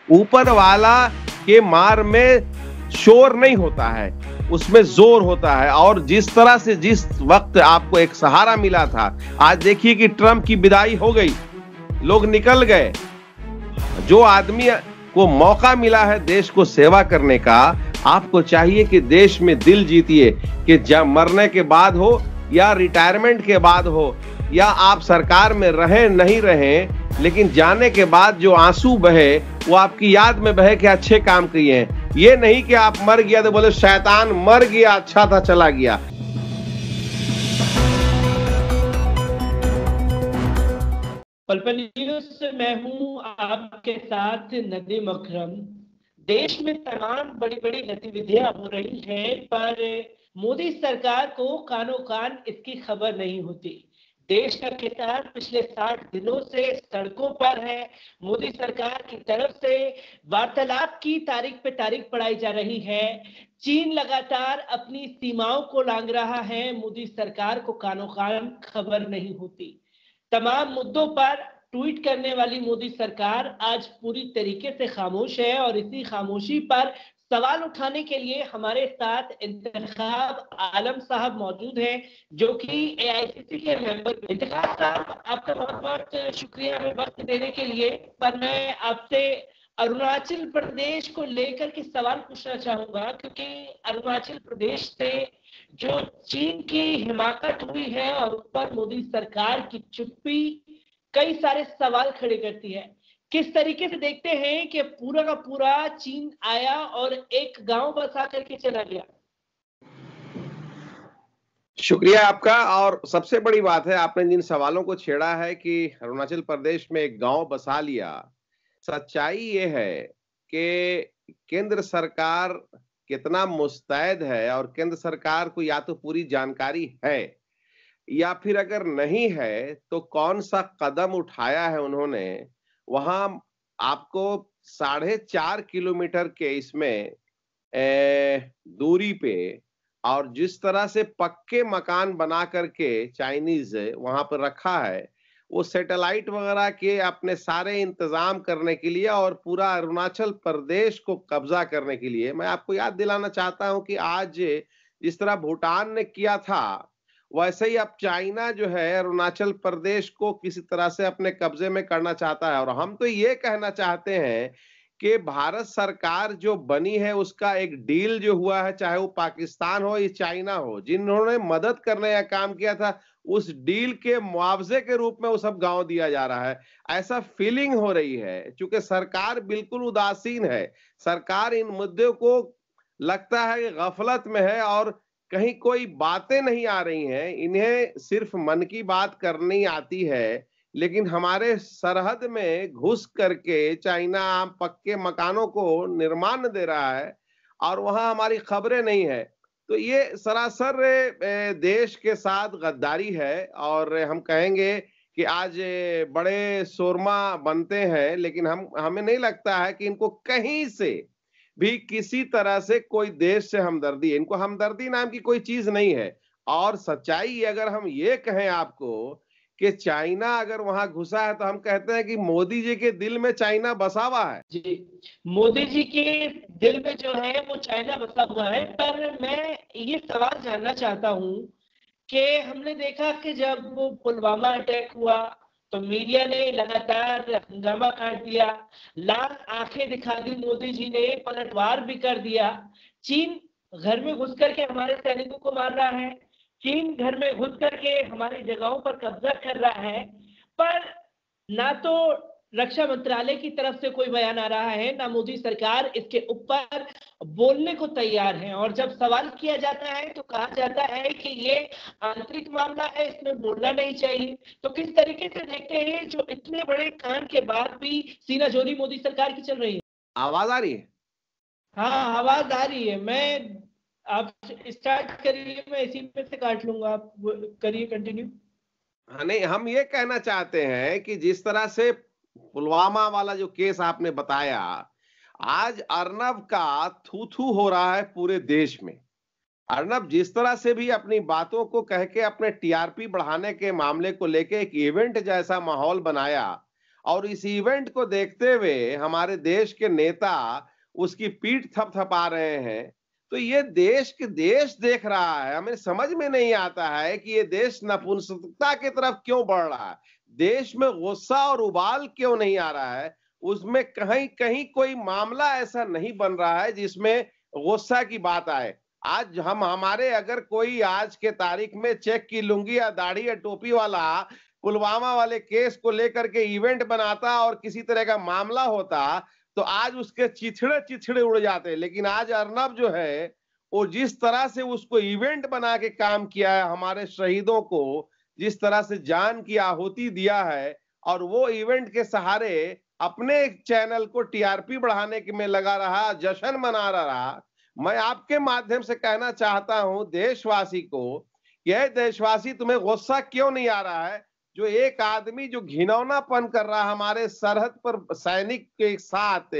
ऊपर वाला के मार में शोर नहीं होता है, उसमें जोर होता है। और जिस तरह से जिस वक्त आपको एक सहारा मिला था, आज देखिए कि ट्रंप की विदाई हो गई, लोग निकल गए। जो आदमी को मौका मिला है देश को सेवा करने का, आपको चाहिए कि देश में दिल जीतिए, कि जब मरने के बाद हो या रिटायरमेंट के बाद हो या आप सरकार में रहें नहीं रहें, लेकिन जाने के बाद जो आंसू बहे वो आपकी याद में बहे कि अच्छे काम किए हैं। ये नहीं कि आप मर गया तो बोले शैतान मर गया, अच्छा था चला गया। पल पल न्यूज़ से मैं हूं आपके साथ नदीम अकरम। देश में तमाम बड़ी बड़ी गतिविधियां हो रही हैं, पर मोदी सरकार को कानो कान इसकी खबर नहीं होती। देश का किसान पिछले 60 दिनों से सड़कों पर है। मोदी सरकार की तरफ से वार्तालाप की तारीख पे तारीख बढ़ाई जा रही है। चीन लगातार अपनी सीमाओं को लांघ रहा है, मोदी सरकार को कानो कान खबर नहीं होती। तमाम मुद्दों पर ट्वीट करने वाली मोदी सरकार आज पूरी तरीके से खामोश है, और इसी खामोशी पर सवाल उठाने के लिए हमारे साथ इंतखाब आलम साहब मौजूद हैं, जो कि एआईसीसी के मेंबर। इंतखाब साहब, आपका बहुत बहुत शुक्रिया हमें वक्त देने के लिए। पर मैं आपसे अरुणाचल प्रदेश को लेकर के सवाल पूछना चाहूंगा, क्योंकि अरुणाचल प्रदेश से जो चीन की हिमाकत हुई है और ऊपर मोदी सरकार की चुप्पी कई सारे सवाल खड़े करती है। किस तरीके से देखते हैं कि पूरा का पूरा चीन आया और एक गांव बसा करके चला गया? शुक्रिया आपका। और सबसे बड़ी बात है, आपने जिन सवालों को छेड़ा है कि अरुणाचल प्रदेश में एक गांव बसा लिया, सच्चाई ये है कि केंद्र सरकार कितना मुस्तैद है, और केंद्र सरकार को या तो पूरी जानकारी है या फिर अगर नहीं है तो कौन सा कदम उठाया है उन्होंने। वहां आपको 4.5 किलोमीटर के इसमें दूरी पे, और जिस तरह से पक्के मकान बना करके चाइनीज वहां पर रखा है, वो सैटेलाइट वगैरह के अपने सारे इंतजाम करने के लिए और पूरा अरुणाचल प्रदेश को कब्जा करने के लिए। मैं आपको याद दिलाना चाहता हूं कि आज जिस तरह भूटान ने किया था, वैसे ही अब चाइना जो है अरुणाचल प्रदेश को किसी तरह से अपने कब्जे में करना चाहता है। और हम तो ये कहना चाहते हैं कि भारत सरकार जो बनी है उसका एक डील जो हुआ है, चाहे वो पाकिस्तान हो या चाइना हो, जिन्होंने मदद करने का काम किया था, उस डील के मुआवजे के रूप में वो सब गांव दिया जा रहा है। ऐसा फीलिंग हो रही है, क्योंकि सरकार बिल्कुल उदासीन है। सरकार इन मुद्दों को लगता है कि गफलत में है और कहीं कोई बातें नहीं आ रही हैं। इन्हें सिर्फ मन की बात करनी आती है, लेकिन हमारे सरहद में घुस करके चाइना पक्के मकानों को निर्माण दे रहा है और वहां हमारी खबरें नहीं है। तो ये सरासर देश के साथ गद्दारी है। और हम कहेंगे कि आज बड़े शोरमा बनते हैं, लेकिन हमें नहीं लगता है कि इनको कहीं से भी किसी तरह से कोई देश से हमदर्दी है। इनको हमदर्दी नाम की कोई चीज नहीं है। और सच्चाई अगर हम ये कहें आपको कि चाइना अगर वहां घुसा है, तो हम कहते हैं कि मोदी जी के दिल में चाइना बसा हुआ है। जी, मोदी जी के दिल में जो है वो चाइना बसा हुआ है। पर मैं ये सवाल जानना चाहता हूँ कि हमने देखा कि जब वो पुलवामा अटैक हुआ तो मीडिया ने लगातार हंगामा काट दिया, लाल आंखें दिखा दी मोदी जी ने, पलटवार भी कर दिया। चीन घर में घुस करके हमारे सैनिकों को मार रहा है, चीन घर में घुस करके हमारी जगहों पर कब्जा कर रहा है, पर ना तो रक्षा मंत्रालय की तरफ से कोई बयान आ रहा है, ना मोदी सरकार इसके ऊपर बोलने को तैयार है। और जब सवाल किया जाता है तो कहा जाता है कि ये आंतरिक मामला है, इसमें बोलना नहीं चाहिए। तो किस तरीके से देखते हैं जो इतने बड़े कांड के बाद भी सीनाजोरी मोदी सरकार की चल रही है? आवाज आ रही है? हाँ, आवाज आ रही है। मैं आप स्टार्ट करिए, मैं इसी पे से काट लूंगा, आप करिए कंटिन्यू। हाँ, नहीं, हम ये कहना चाहते हैं कि जिस तरह से पुलवामा वाला जो केस आपने बताया, आज अर्नब का थू थू हो रहा है पूरे देश में। अर्नब जिस तरह से भी अपनी बातों को कह के अपने टीआरपी बढ़ाने के मामले को लेके एक इवेंट जैसा माहौल बनाया, और इस इवेंट को देखते हुए हमारे देश के नेता उसकी पीठ थपथपा रहे हैं, तो ये देश देख रहा है। हमें समझ में नहीं आता है कि ये देश नपुंसकता की तरफ क्यों बढ़ रहा है। देश में गुस्सा और उबाल क्यों नहीं आ रहा है। उसमें कहीं कहीं कोई मामला ऐसा नहीं बन रहा है जिसमें गुस्सा की बात आए। आज हम हमारे अगर कोई आज के तारीख में चेक की लुंगी या दाढ़ी या टोपी वाला पुलवामा वाले केस को लेकर के इवेंट बनाता और किसी तरह का मामला होता, तो आज उसके चिथड़े चिथड़े उड़ जाते। लेकिन आज अर्नब जो है वो जिस तरह से उसको इवेंट बना के काम किया है, हमारे शहीदों को जिस तरह से जान की आहुति दिया है, और वो इवेंट के सहारे अपने चैनल को टीआरपी बढ़ाने में लगा रहा, जश्न मना रहा। मैं आपके माध्यम से कहना चाहता हूं देशवासी को, यह देशवासी तुम्हें गुस्सा क्यों नहीं आ रहा है? जो एक आदमी जो घिनौनापन कर रहा है हमारे सरहद पर सैनिक के साथ,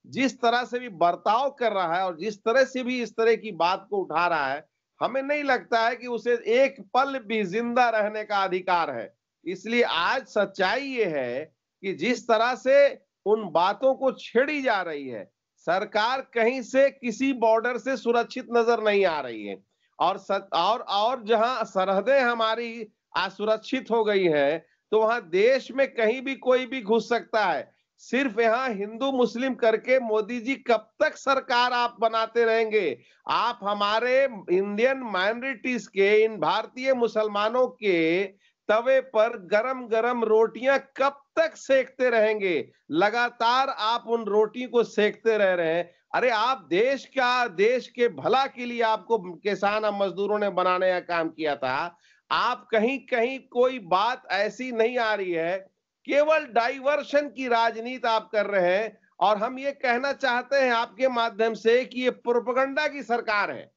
जिस तरह से भी बर्ताव कर रहा है और जिस तरह से भी इस तरह की बात को उठा रहा है, हमें नहीं लगता है कि उसे एक पल भी जिंदा रहने का अधिकार है। इसलिए आज सच्चाई ये है कि जिस तरह से उन बातों को छेड़ी जा रही है, सरकार कहीं से किसी बॉर्डर से सुरक्षित नजर नहीं आ रही है। और जहां सरहदें हमारी असुरक्षित हो गई है, तो वहां देश में कहीं भी कोई भी घुस सकता है। सिर्फ यहाँ हिंदू मुस्लिम करके मोदी जी कब तक सरकार आप बनाते रहेंगे? आप हमारे इंडियन माइनॉरिटीज के, इन भारतीय मुसलमानों के तवे पर गरम गरम रोटियां कब तक सेकते रहेंगे? लगातार आप उन रोटी को सेकते रह रहे हैं। अरे आप देश के भला के लिए आपको किसान और मजदूरों ने बनाने का काम किया था। आप कहीं कहीं कोई बात ऐसी नहीं आ रही है, केवल डाइवर्शन की राजनीति आप कर रहे हैं। और हम ये कहना चाहते हैं आपके माध्यम से कि ये प्रोपेगेंडा की सरकार है।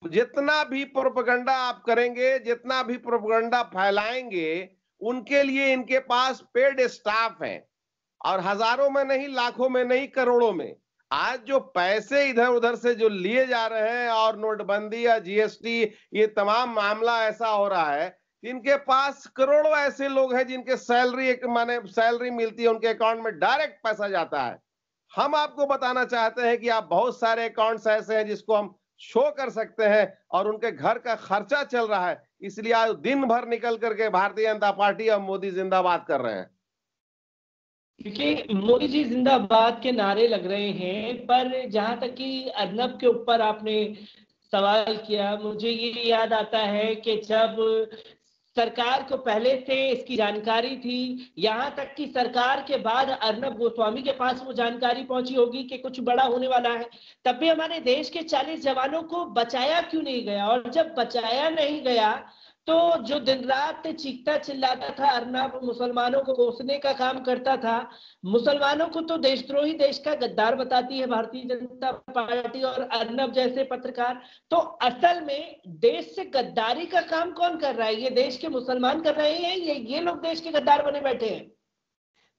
जितना भी प्रोपेगेंडा आप करेंगे, जितना भी प्रोपेगेंडा फैलाएंगे, उनके लिए इनके पास पेड स्टाफ है, और हजारों में नहीं, लाखों में नहीं, करोड़ों में। आज जो पैसे इधर उधर से जो लिए जा रहे हैं और नोटबंदी या जीएसटी, ये तमाम मामला ऐसा हो रहा है, इनके पास करोड़ों ऐसे लोग हैं जिनके सैलरी, एक माने सैलरी मिलती है, उनके अकाउंट में डायरेक्ट पैसा जाता है। हम आपको बताना चाहते हैं कि आप बहुत सारे अकाउंट्स ऐसे हैं जिसको हम शो कर सकते हैं, और उनके घर का खर्चा चल रहा है। इसलिए आज दिन भर निकल करके भारतीय जनता पार्टी और मोदी जिंदाबाद कर रहे हैं। क्योंकि मोदी जी जिंदाबाद के नारे लग रहे हैं, पर जहां तक कि अर्नब के ऊपर आपने सवाल किया, मुझे ये याद आता है कि जब सरकार को पहले से इसकी जानकारी थी, यहां तक कि सरकार के बाद अर्नब गोस्वामी के पास वो जानकारी पहुंची होगी कि कुछ बड़ा होने वाला है, तब भी हमारे देश के 40 जवानों को बचाया क्यों नहीं गया? और जब बचाया नहीं गया, तो जो दिन रात चीखता चिल्लाता था अर्नब, मुसलमानों को कोसने का काम करता था, मुसलमानों को तो देशद्रोही, देश का गद्दार बताती है भारतीय जनता पार्टी और अर्नब जैसे पत्रकार। तो असल में देश से गद्दारी का काम कौन कर रहा है? ये देश के मुसलमान कर रहे हैं, ये लोग देश के गद्दार बने बैठे हैं?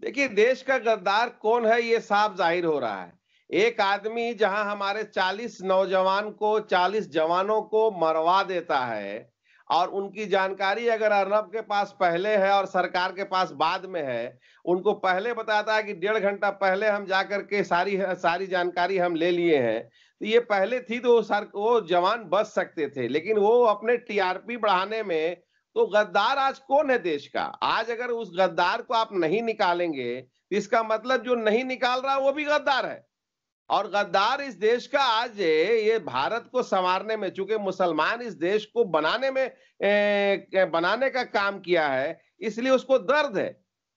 देखिए, देश का गद्दार कौन है ये साफ जाहिर हो रहा है। एक आदमी जहां हमारे 40 नौजवान को, 40 जवानों को मरवा देता है, और उनकी जानकारी अगर अर्नब के पास पहले है और सरकार के पास बाद में है, उनको पहले बताता है कि 1.5 घंटा पहले हम जाकर के सारी जानकारी हम ले लिए हैं, तो ये पहले थी तो वो जवान बच सकते थे। लेकिन वो अपने टीआरपी बढ़ाने में, तो गद्दार आज कौन है देश का? आज अगर उस गद्दार को आप नहीं निकालेंगे, तो इसका मतलब जो नहीं निकाल रहा वो भी गद्दार है। और गद्दार इस देश का आज ये भारत को संवारने में, चूंकि मुसलमान इस देश को बनाने का काम किया है, इसलिए उसको दर्द है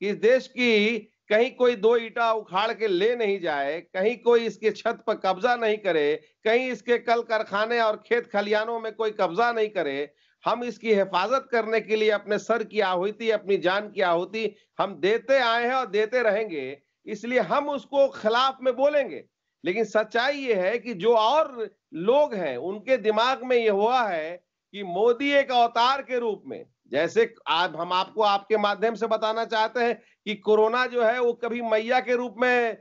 कि इस देश की कहीं कोई 2 ईंटा उखाड़ के ले नहीं जाए, कहीं कोई इसके छत पर कब्जा नहीं करे, कहीं इसके कल कारखाने और खेत खलियानों में कोई कब्जा नहीं करे। हम इसकी हिफाजत करने के लिए अपने सर की आहुति, अपनी जान की आहुति हम देते आए हैं और देते रहेंगे। इसलिए हम उसको खिलाफ में बोलेंगे। लेकिन सच्चाई ये है कि जो और लोग हैं उनके दिमाग में ये हुआ है कि मोदी एक अवतार के रूप में, जैसे आज हम आपको आपके माध्यम से बताना चाहते हैं कि कोरोना जो है वो कभी मैया के रूप में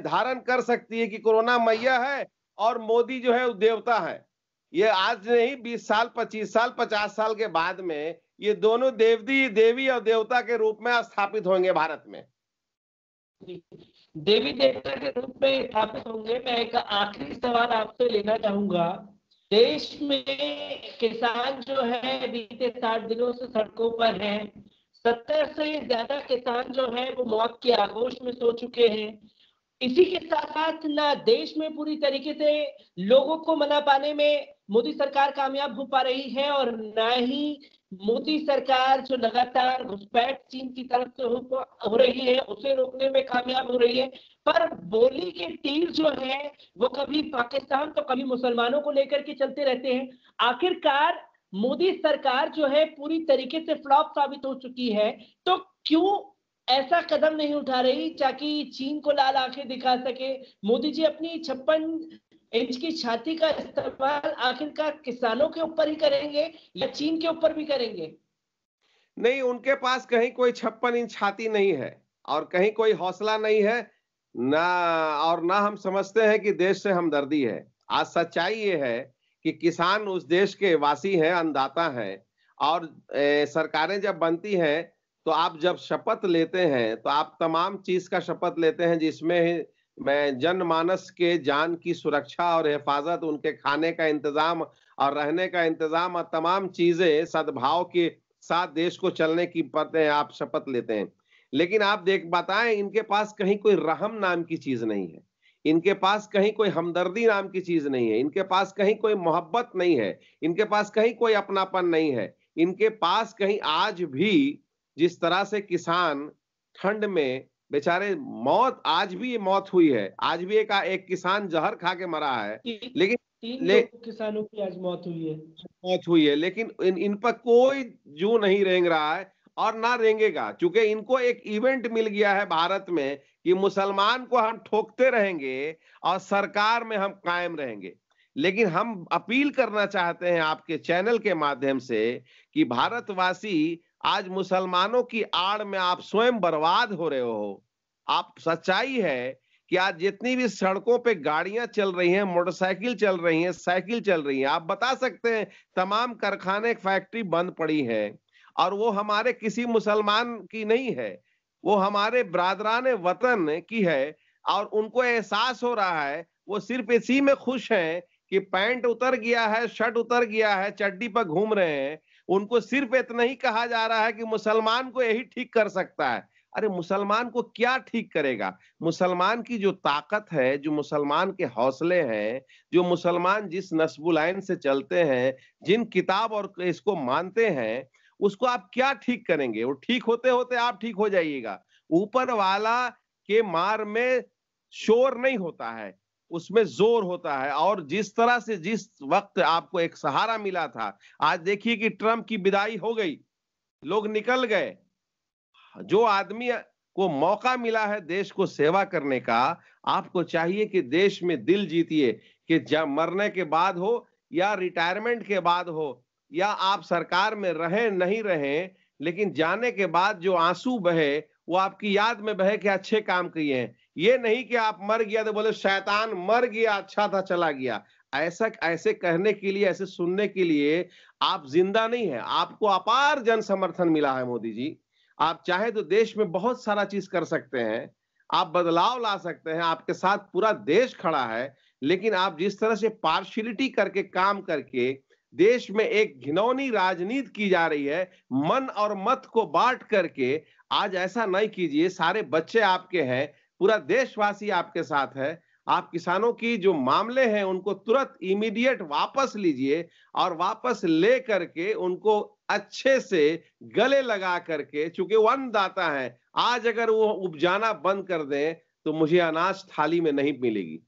धारण कर सकती है, कि कोरोना मैया है और मोदी जो है वो देवता है। ये आज नहीं, 20 साल, 25 साल, 50 साल के बाद में ये दोनों देवी और देवता के रूप में स्थापित होंगे भारत में। देवी देवता के रूप में स्थापित होंगे। मैं एक आखिरी सवाल आपसे लेना चाहूंगा। देश में किसान जो है बीते 60 दिनों से सड़कों पर हैं। 70 से ज्यादा किसान जो है वो मौत के आगोश में सो चुके हैं। इसी के साथ साथ ना देश में पूरी तरीके से लोगों को मना पाने में मोदी सरकार कामयाब हो पा रही है, और ना ही मोदी सरकार जो लगातार घुसपैठ चीन की तरफ से हो रही है उसे रोकने में कामयाब हो रही है। पर बोली के तीर जो है वो कभी पाकिस्तान तो कभी मुसलमानों को लेकर के चलते रहते हैं। आखिरकार मोदी सरकार जो है पूरी तरीके से फ्लॉप साबित हो चुकी है, तो क्यों ऐसा कदम नहीं उठा रही ताकि चीन को लाल आंखें दिखा सके? मोदी जी अपनी 56 इंच की छाती का इस्तेमाल आखिरकार किसानों के ऊपर ही करेंगे या चीन के ऊपर भी करेंगे? नहीं, उनके पास कहीं कोई 56 इंच छाती नहीं है और कहीं कोई हौसला नहीं है ना, और ना हम समझते हैं कि देश से हमदर्दी है। आज सच्चाई ये है कि किसान उस देश के वासी हैं, अन्नदाता हैं, और सरकारें जब बनती हैं तो आप जब शपथ लेते हैं तो आप तमाम चीज का शपथ लेते हैं, जिसमें मैं जनमानस के जान की सुरक्षा और हिफाजत, उनके खाने का इंतजाम और रहने का इंतजाम और तमाम चीजें सद्भाव के साथ देश को चलने की आप शपथ लेते हैं। लेकिन आप देख बताएं, इनके पास कहीं कोई रहम नाम की चीज नहीं है, इनके पास कहीं कोई हमदर्दी नाम की चीज नहीं है, इनके पास कहीं कोई मोहब्बत नहीं है, इनके पास कहीं कोई अपनापन नहीं है। इनके पास कहीं आज भी जिस तरह से किसान ठंड में बेचारे मौत, आज भी ये मौत हुई है, आज भी एक किसान जहर खा के मरा है, लेकिन 3 किसानों की आज मौत हुई है। लेकिन इन पर कोई जू नहीं रेंग रहा है और ना रेंगेगा, क्योंकि इनको एक इवेंट मिल गया है भारत में कि मुसलमान को हम ठोकते रहेंगे और सरकार में हम कायम रहेंगे। लेकिन हम अपील करना चाहते हैं आपके चैनल के माध्यम से कि भारतवासी, आज मुसलमानों की आड़ में आप स्वयं बर्बाद हो रहे हो। आप, सच्चाई है कि आज जितनी भी सड़कों पे गाड़ियां चल रही हैं, मोटरसाइकिल चल रही हैं, साइकिल चल रही हैं, आप बता सकते हैं तमाम कारखाने, फैक्ट्री बंद पड़ी है, और वो हमारे किसी मुसलमान की नहीं है, वो हमारे बरादरान वतन की है। और उनको एहसास हो रहा है, वो सिर्फ इसी में खुश हैं कि पैंट उतर गया है, शर्ट उतर गया है, चड्डी पर घूम रहे हैं। उनको सिर्फ इतना ही कहा जा रहा है कि मुसलमान को यही ठीक कर सकता है। अरे मुसलमान को क्या ठीक करेगा? मुसलमान की जो ताकत है, जो मुसलमान के हौसले हैं, जो मुसलमान जिस नस्बुलैन से चलते हैं, जिन किताब और इसको मानते हैं, उसको आप क्या ठीक करेंगे? वो ठीक होते होते आप ठीक हो जाइएगा। ऊपर वाला के मार में शोर नहीं होता है, उसमें जोर होता है। और जिस तरह से जिस वक्त आपको एक सहारा मिला था, आज देखिए कि ट्रंप की विदाई हो गई, लोग निकल गए। जो आदमी को मौका मिला है देश को सेवा करने का, आपको चाहिए कि देश में दिल जीतिए, कि जब मरने के बाद हो या रिटायरमेंट के बाद हो या आप सरकार में रहें नहीं रहें, लेकिन जाने के बाद जो आंसू बहे वो आपकी याद में बहे कि अच्छे काम किए हैं। ये नहीं कि आप मर गया तो बोले शैतान मर गया, अच्छा था चला गया। ऐसा ऐसे कहने के लिए, ऐसे सुनने के लिए आप जिंदा नहीं है। आपको अपार जन समर्थन मिला है मोदी जी। आप चाहे तो देश में बहुत सारा चीज कर सकते हैं, आप बदलाव ला सकते हैं, आपके साथ पूरा देश खड़ा है। लेकिन आप जिस तरह से पार्शियलिटी करके काम करके देश में एक घिनौनी राजनीति की जा रही है, मन और मत को बांट करके, आज ऐसा नहीं कीजिए। सारे बच्चे आपके हैं, पूरा देशवासी आपके साथ है। आप किसानों की जो मामले हैं उनको तुरंत इमीडिएट वापस लीजिए और वापस ले करके उनको अच्छे से गले लगा करके, चूंकि वो अन्नदाता है, आज अगर वो उपजाना बंद कर दें तो मुझे अनाज थाली में नहीं मिलेगी।